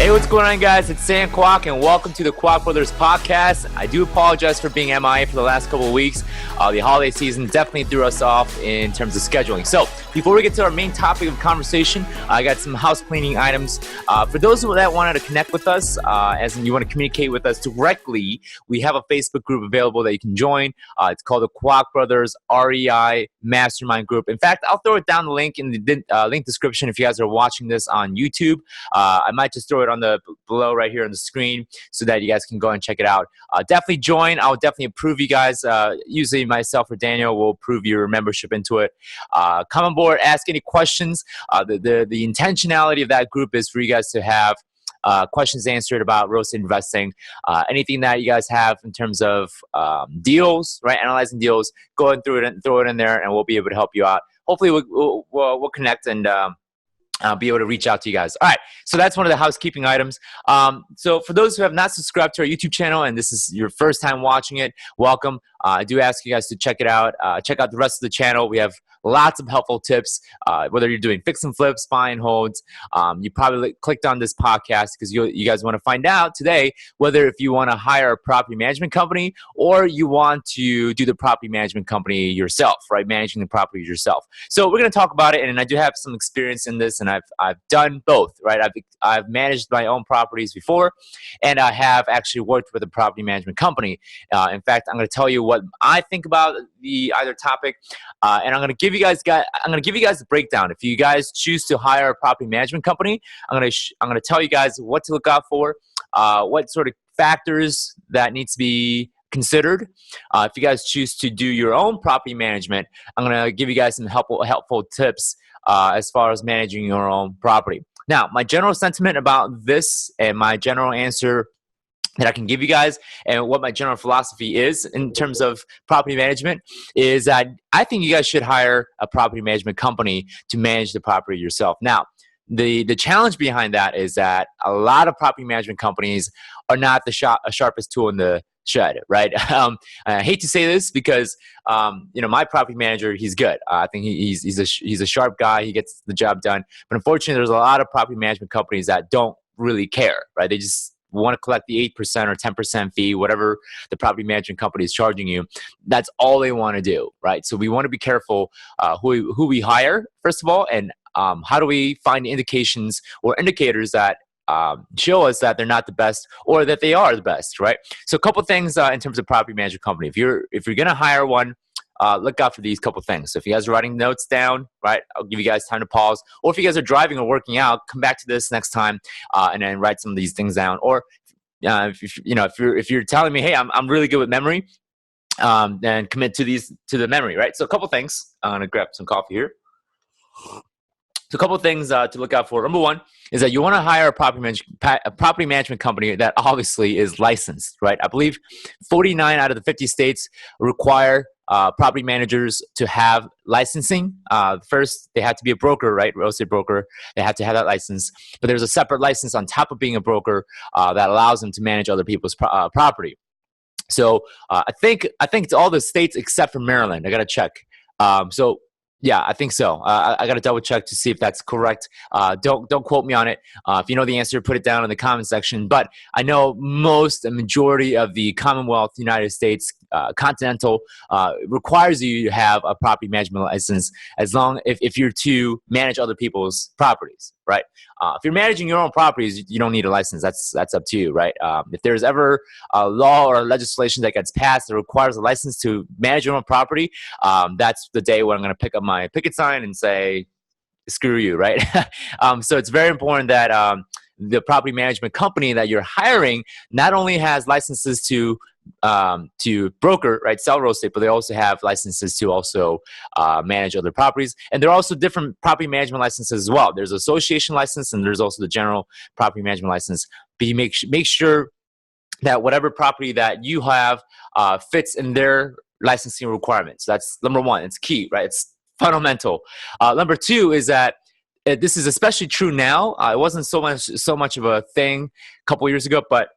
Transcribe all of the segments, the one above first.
Hey, what's going on, guys? It's Sam Kwak, and welcome to the Kwak Brothers Podcast. I do apologize for being MIA for the last couple of weeks. The holiday season definitely threw us off in terms of scheduling. So before we get to our main topic of conversation, I got some house cleaning items. For those that wanted to connect with us, as in you want to communicate with us directly, we have a Facebook group available that you can join. It's called the Kwak Brothers REI Mastermind Group. In fact, I'll throw it down the link in the link description if you guys are watching this on YouTube. I might just throw it on the below right here on the screen so that you guys can go and check it out. Definitely join. I'll definitely approve you guys. Usually myself or Daniel will approve your membership into it. Come on board, ask any questions. The intentionality of that group is for you guys to have questions answered about real estate investing. Anything that you guys have in terms of deals, right? Analyzing deals, go and throw it in there, and we'll be able to help you out. Hopefully we'll connect and I'll be able to reach out to you guys. All right, so that's one of the housekeeping items. So for those who have not subscribed to our YouTube channel and this is your first time watching it, welcome. I do ask you guys to check it out. Check out the rest of the channel. We have lots of helpful tips, whether you're doing fix and flips, buy and holds. You probably clicked on this podcast because you guys want to find out today whether if you want to hire a property management company or you want to do the property management company yourself, right? Managing the property yourself. So we're going to talk about it, and I do have some experience in this, and I've done both, right? I've managed my own properties before, and I have actually worked with a property management company. In fact, I'm going to tell you what I think about the either topic, and I'm going to give you guys the breakdown. If you guys choose to hire a property management company, I'm going to tell you guys what to look out for, what sort of factors that needs to be considered. If you guys choose to do your own property management, I'm going to give you guys some helpful tips as far as managing your own property. Now, my general sentiment about this and my general answer that I can give you guys and what my general philosophy is in terms of property management is that I think you guys should hire a property management company to manage the property yourself. Now, the challenge behind that is that a lot of property management companies are not the sharpest tool in the shed, right? I hate to say this because my property manager, he's good. I think he's a sharp guy. He gets the job done. But unfortunately, there's a lot of property management companies that don't really care, right? They just want to collect the 8% or 10% fee, whatever the property management company is charging you. That's all they want to do, right? So we want to be careful who we hire, first of all, and how do we find indications or indicators that show us that they're not the best or that they are the best, right? So a couple things in terms of property management company. If you're going to hire one, look out for these couple things. So if you guys are writing notes down, right, I'll give you guys time to pause. Or if you guys are driving or working out, come back to this next time and then write some of these things down. Or if you're telling me, hey, I'm really good with memory, then commit to the memory, right? So a couple things. I'm gonna grab some coffee here. So a couple of things to look out for. Number one is that you want to hire a property management company that obviously is licensed, right? I believe 49 out of the 50 states require property managers to have licensing. First, they have to be a broker, right? Real estate broker. They have to have that license. But there's a separate license on top of being a broker that allows them to manage other people's property. So I think it's all the states except for Maryland. I got to check. Yeah, I think so. I got to double check to see if that's correct. Don't quote me on it. If you know the answer, put it down in the comment section. But I know the majority of the Commonwealth, United States, continental, requires you to have a property management license if you're to manage other people's properties, right? If you're managing your own properties, you don't need a license. That's up to you, right? If there's ever a law or legislation that gets passed that requires a license to manage your own property, that's the day when I'm going to pick up my picket sign and say, screw you, right? So it's very important that the property management company that you're hiring not only has licenses to broker, right, sell real estate, but they also have licenses to also manage other properties. And there are also different property management licenses as well. There's association license and there's also the general property management license. But you make sure that whatever property that you have fits in their licensing requirements. That's number one. It's key, right? It's fundamental. Number two is that this is especially true now. It wasn't so much of a thing a couple years ago, but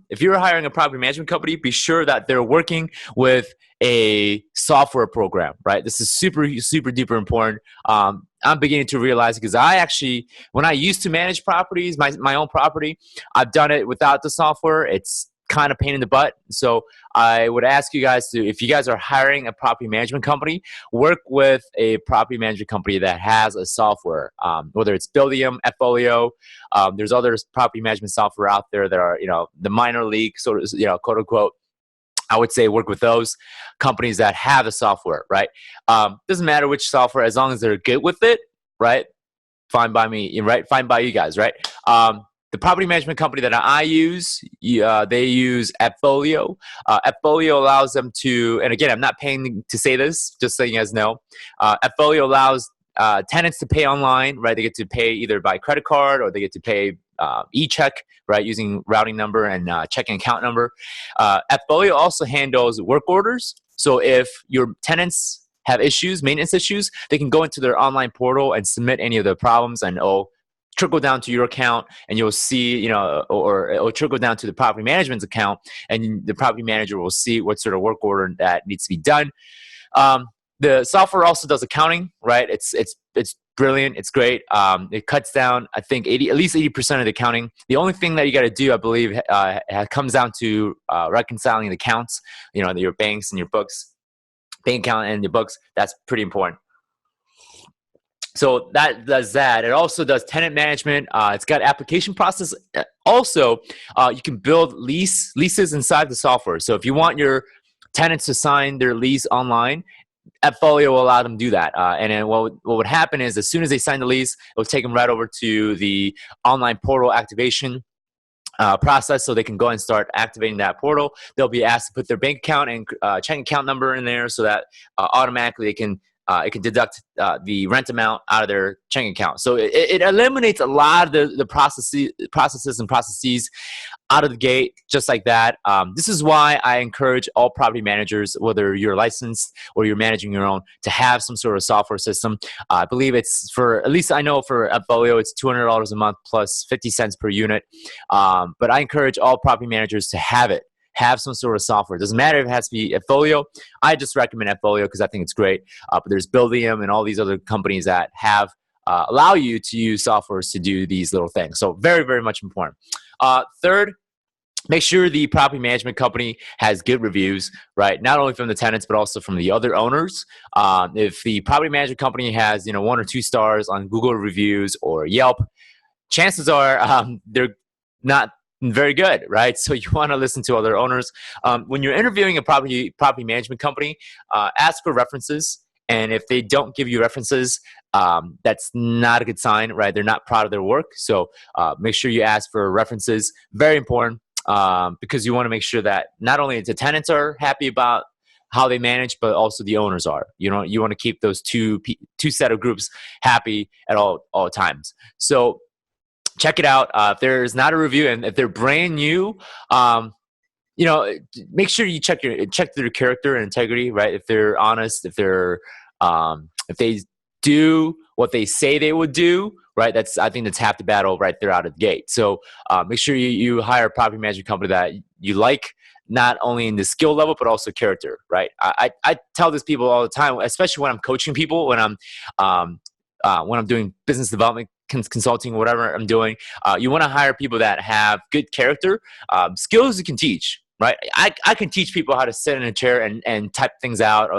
if you're hiring a property management company, be sure that they're working with a software program, right? This is super, super duper important. I'm beginning to realize because I actually, when I used to manage properties, my own property, I've done it without the software. It's kind of pain in the butt. So I would ask you guys to, if you guys are hiring a property management company, work with a property management company that has a software, whether it's Buildium, Folio. There's other property management software out there that are, the minor league, sort of, quote unquote. I would say work with those companies that have the software, right? Doesn't matter which software, as long as they're good with it, right? Fine by me, right? Fine by you guys, right? The property management company that I use, they use Folio. Folio allows them to, and again, I'm not paying to say this, just so you guys know. Folio allows tenants to pay online, right? They get to pay either by credit card or they get to pay e-check, right, using routing number and checking account number. Folio also handles work orders. So if your tenants have issues, maintenance issues, they can go into their online portal and submit any of the problems, and trickle down to your account, and you'll see, or it'll trickle down to the property management's account, and the property manager will see what sort of work order that needs to be done. The software also does accounting, right? It's brilliant. It's great. It cuts down, I think, at least 80% of the accounting. The only thing that you got to do, I believe, comes down to reconciling the accounts, your banks and your books, bank account and your books. That's pretty important. So that does that. It also does tenant management. It's got application process. Also, you can build leases inside the software. So if you want your tenants to sign their lease online, Folio will allow them to do that. And then what would happen is, as soon as they sign the lease, it will take them right over to the online portal activation process, so they can go and start activating that portal. They'll be asked to put their bank account and checking account number in there, so that automatically it can deduct the rent amount out of their checking account. So it eliminates a lot of the processes out of the gate, just like that. This is why I encourage all property managers, whether you're licensed or you're managing your own, to have some sort of software system. I believe it's for, at least I know for Folio, it's $200 a month plus 50 cents per unit. But I encourage all property managers to have some sort of software. It doesn't matter if it has to be Folio. I just recommend Folio because I think it's great. But there's Buildium and all these other companies that have allow you to use softwares to do these little things. So very, very much important. Third, make sure the property management company has good reviews, right? Not only from the tenants, but also from the other owners. If the property management company has, 1 or 2 stars on Google reviews or Yelp, chances are they're not very good, right? So you want to listen to other owners. When you're interviewing a property management company, ask for references. And if they don't give you references, that's not a good sign, right? They're not proud of their work. So make sure you ask for references. Very important, because you want to make sure that not only the tenants are happy about how they manage, but also the owners are. You want to keep those two set of groups happy at all times. So check it out. If there's not a review, and if they're brand new, make sure you check their character and integrity, right? If they're honest, if they do what they say they would do, right? I think that's half the battle right there out of the gate. So make sure you hire a property management company that you like, not only in the skill level, but also character, right? I tell this people all the time, especially when I'm coaching people, when I'm doing business development consulting, whatever I'm doing, you want to hire people that have good character. Skills you can teach, right? I can teach people how to sit in a chair and type things out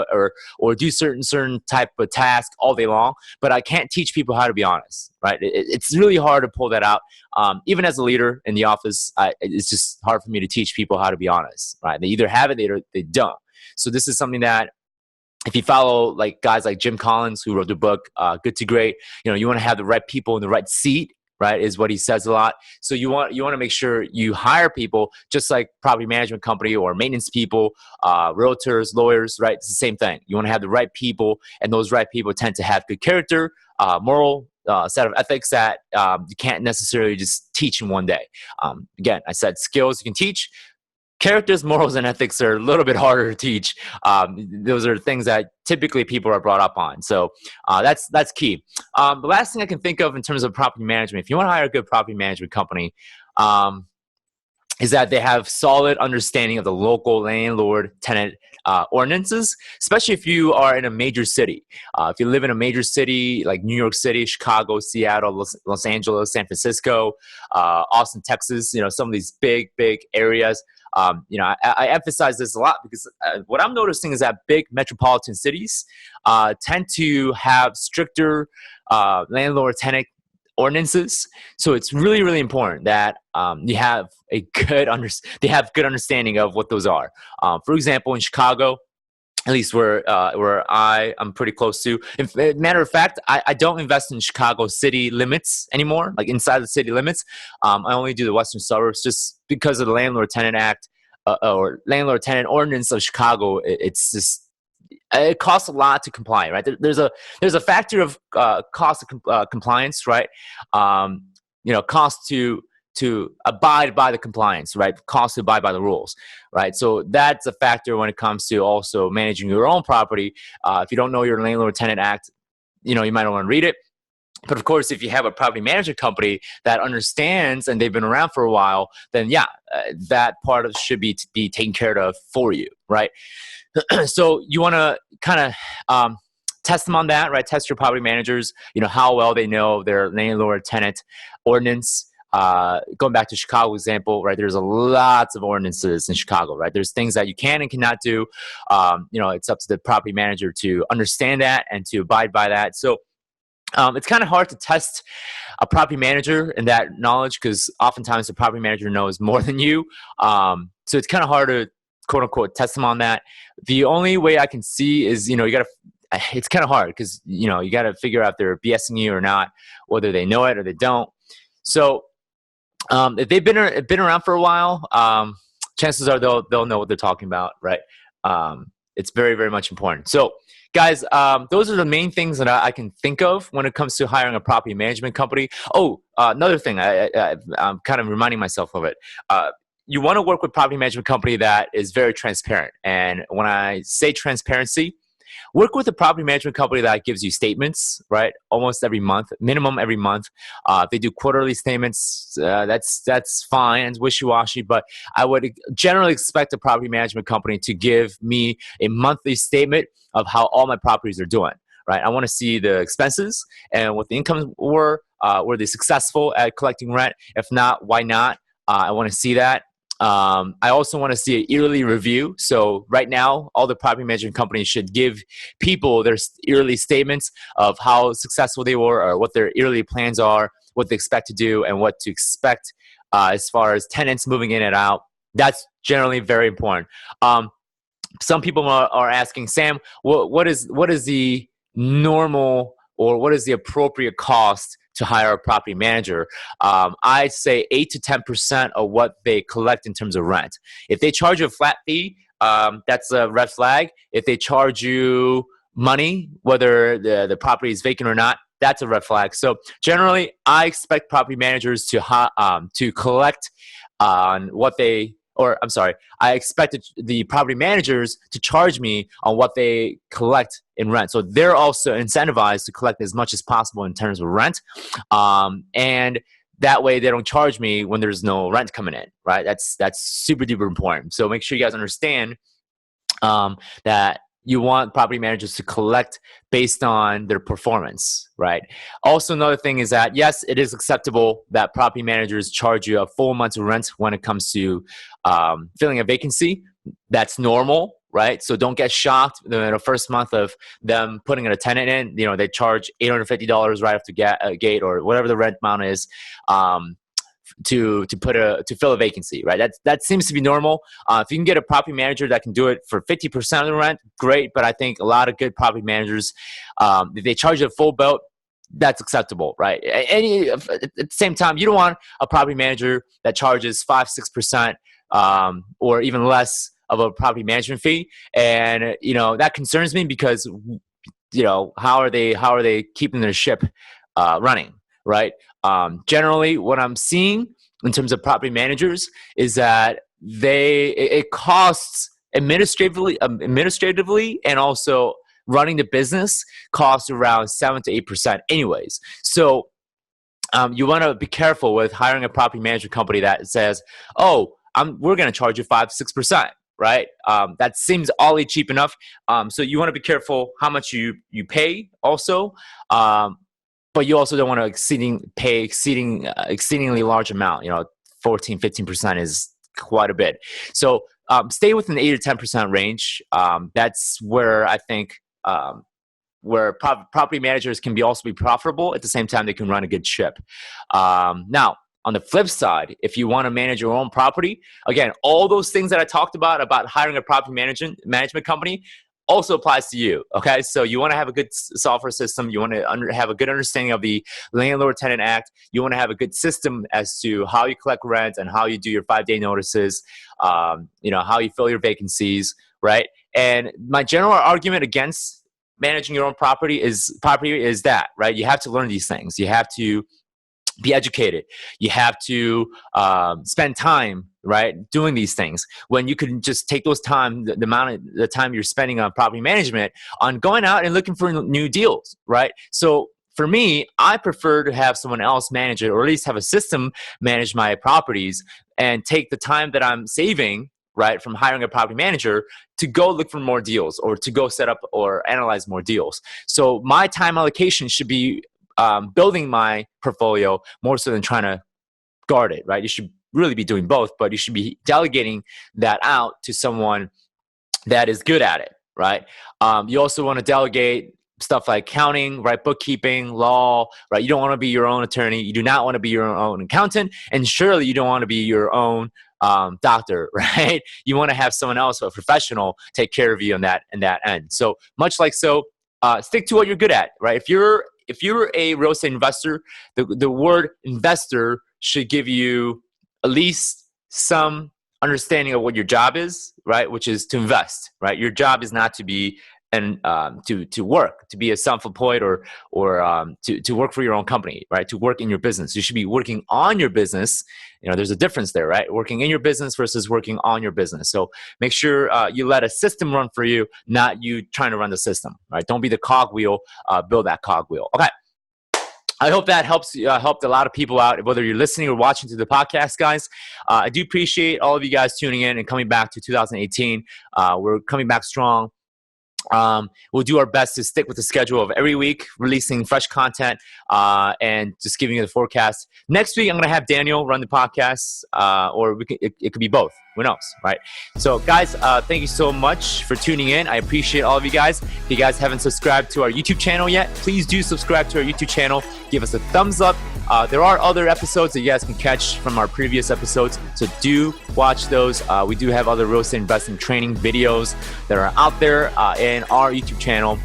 or do certain type of task all day long, but I can't teach people how to be honest, right? It's really hard to pull that out. Even as a leader in the office, it's just hard for me to teach people how to be honest, right? They either have it, they don't. So this is something that, if you follow guys like Jim Collins, who wrote the book Good to Great, you want to have the right people in the right seat, right, is what he says a lot. So you want to make sure you hire people just like property management company or maintenance people, realtors, lawyers, right? It's the same thing. You want to have the right people, and those right people tend to have good character, moral set of ethics that you can't necessarily just teach in one day. Again, I said skills you can teach. Characters, morals, and ethics are a little bit harder to teach. Those are things that typically people are brought up on. So that's key. The last thing I can think of in terms of property management, if you want to hire a good property management company, is that they have solid understanding of the local landlord-tenant ordinances, especially if you are in a major city. If you live in a major city like New York City, Chicago, Seattle, Los Angeles, San Francisco, Austin, Texas, some of these big areas. I emphasize this a lot because what I'm noticing is that big metropolitan cities tend to have stricter landlord-tenant ordinances. So it's really important that you have a good good understanding of what those are. For example, in Chicago, at least where I'm pretty close to. Matter of fact, I don't invest in Chicago city limits anymore, like inside the city limits. I only do the western suburbs just because of the Landlord-Tenant Act or Landlord-Tenant Ordinance of Chicago. It costs a lot to comply, right? There's a factor of cost of compliance, right? Cost to abide by the compliance, right? Cost to abide by the rules, right? So that's a factor when it comes to also managing your own property. If you don't know your Landlord-Tenant Act, you might want to read it. But of course, if you have a property management company that understands and they've been around for a while, then that part of should be taken care of for you, right? So you want to kind of test them on that, right? Test your property managers, how well they know their landlord-tenant ordinance. Going back to Chicago example, right? There's lots of ordinances in Chicago, right? There's things that you can and cannot do. It's up to the property manager to understand that and to abide by that. So it's kind of hard to test a property manager in that knowledge because oftentimes the property manager knows more than you. So it's kind of hard to quote unquote test them on that. The only way I can see is, it's kind of hard because, you got to figure out if they're BSing you or not, whether they know it or they don't. So if they've been around for a while, chances are they'll know what they're talking about, right? It's very much important. So guys, those are the main things that I can think of when it comes to hiring a property management company. Oh, another thing, I'm kind of reminding myself of it. You want to work with a property management company that is very transparent. And when I say transparency, work with a property management company that gives you statements, right? Almost every month, minimum every month. If they do quarterly statements, that's fine. It's wishy-washy, but I would generally expect a property management company to give me a monthly statement of how all my properties are doing, right? I want to see the expenses and what the incomes were. Were they successful at collecting rent? If not, why not? I want to see that. I also want to see an yearly review. So right now, all the property management companies should give people their yearly statements of how successful they were or what their yearly plans are, what they expect to do, and what to expect as far as tenants moving in and out. That's generally very important. Some people are asking, Sam, what is the normal or what is the appropriate cost to hire a property manager? I'd say 8 to 10% of what they collect in terms of rent. If they charge you a flat fee, that's a red flag. If they charge you money, whether the property is vacant or not, that's a red flag. So generally, I expect property managers to collect on what they. I expected the property managers to charge me on what they collect in rent. So they're also incentivized to collect as much as possible in terms of rent. And that way they don't charge me when there's no rent coming in, right? That's super duper important. So make sure you guys understand that you want property managers to collect based on their performance, right? Also, another thing is that, yes, it is acceptable that property managers charge you a full month's rent when it comes to filling a vacancy. That's normal, right? So don't get shocked the first month of them putting a tenant in. They charge $850 right off the gate or whatever the rent amount is. To fill a vacancy, right? That seems to be normal. If you can get a property manager that can do it for 50% of the rent, great. But I think a lot of good property managers, if they charge a full boat, that's acceptable, right? At the same time, you don't want a property manager that charges 5-6% or even less of a property management fee, and that concerns me because how are they keeping their ship running, right? Generally, what I'm seeing in terms of property managers is that it costs administratively and also running the business costs around 7 to 8% anyways. So you want to be careful with hiring a property management company that says, oh, we're going to charge you 5-6%. Right? That seems oddly cheap enough. So you want to be careful how much you pay also. But you also don't want to pay exceedingly large amount. 14-15% is quite a bit. So stay within the 8 or 10% range. That's where I think where property managers can also be profitable. At the same time, they can run a good ship. Now, on the flip side, if you want to manage your own property, again, all those things that I talked about hiring a property management company also applies to you, okay? So you want to have a good software system. You want to have a good understanding of the Landlord-Tenant Act. You want to have a good system as to how you collect rent and how you do your 5-day notices, how you fill your vacancies, right? And my general argument against managing your own property is that, right? You have to learn these things. You have to be educated. You have to spend time, right, doing these things when you can just take those time, the time you're spending on property management on going out and looking for new deals, right? So for me, I prefer to have someone else manage it, or at least have a system manage my properties and take the time that I'm saving, right, from hiring a property manager to go look for more deals or to go set up or analyze more deals. So my time allocation should be building my portfolio more so than trying to guard it, right? You should really be doing both, but you should be delegating that out to someone that is good at it, right? You also want to delegate stuff like accounting, right? Bookkeeping, law, right? You don't want to be your own attorney. You do not want to be your own accountant. And surely you don't want to be your own doctor, right? You want to have someone else, a professional, take care of you on that end. So much like stick to what you're good at, right? If you're a real estate investor, the word investor should give you at least some understanding of what your job is, right? Which is to invest, right? Your job is not to be to work, to be a self-employed or to work for your own company, right? To work in your business. You should be working on your business. There's a difference there, right? Working in your business versus working on your business. So make sure you let a system run for you, not you trying to run the system, right? Don't be the cogwheel, build that cogwheel. Okay. I hope that helped a lot of people out, whether you're listening or watching to the podcast, guys. I do appreciate all of you guys tuning in and coming back to 2018. We're coming back strong. We'll do our best to stick with the schedule of every week releasing fresh content and just giving you the forecast. Next week, I'm going to have Daniel run the podcast, or it could be both. Who knows, right? So, guys, thank you so much for tuning in. I appreciate all of you guys. If you guys haven't subscribed to our YouTube channel yet, please do subscribe to our YouTube channel. Give us a thumbs up. There are other episodes that you guys can catch from our previous episodes, so do watch those. We do have other real estate investing training videos that are out there in our YouTube channel.